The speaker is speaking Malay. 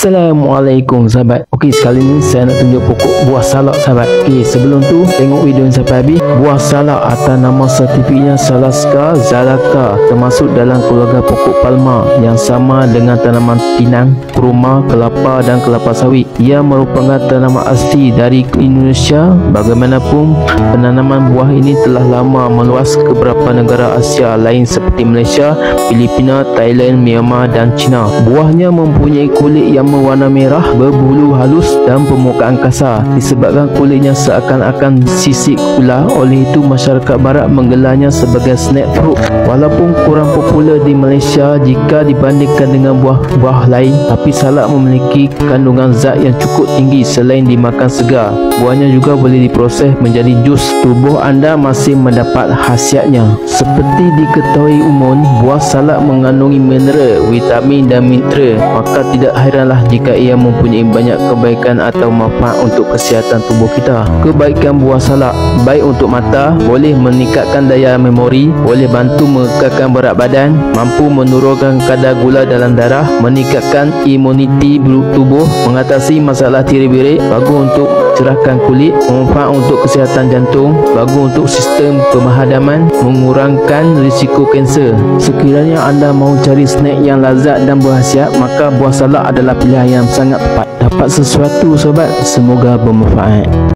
Assalamualaikum sahabat. Okey, sekali ni saya nak tunjuk pokok buah salak sahabat. Okey, sebelum tu tengok video ni sampai habis. Buah salak atas nama saintifiknya Salaska zalaca, termasuk dalam keluarga pokok palma yang sama dengan tanaman pinang, kurma, kelapa dan kelapa sawit. Ia merupakan tanaman asli dari Indonesia. Bagaimanapun, penanaman buah ini telah lama meluas ke beberapa negara Asia lain seperti Malaysia, Filipina, Thailand, Myanmar dan China. Buahnya mempunyai kulit yang berwarna merah, berbulu halus dan permukaan kasar. Disebabkan kulitnya seakan-akan sisik ular, oleh itu masyarakat barat menggelarnya sebagai snake fruit. Walaupun kurang popular di Malaysia jika dibandingkan dengan buah-buah lain, tapi salak memiliki kandungan zat yang cukup tinggi. Selain dimakan segar, buahnya juga boleh diproses menjadi jus. Tubuh anda masih mendapat khasiatnya. Seperti diketahui umum, buah salak mengandungi mineral, vitamin dan mineral, maka tidak heranlah jika ia mempunyai banyak kebaikan atau manfaat untuk kesihatan tubuh kita. Kebaikan buah salak: baik untuk mata, boleh meningkatkan daya memori, boleh bantu mengekalkan berat badan, mampu menurunkan kadar gula dalam darah, meningkatkan imuniti tubuh, mengatasi masalah tirik-birik, bagus untuk cerahkan kulit, manfaat untuk kesihatan jantung, bagus untuk sistem pemahadaman, mengurangkan risiko kanser. Sekiranya anda mahu cari snack yang lazat dan berkhasiat, maka buah salak adalah pilihan yang sangat tepat. Dapat sesuatu sobat, semoga bermanfaat.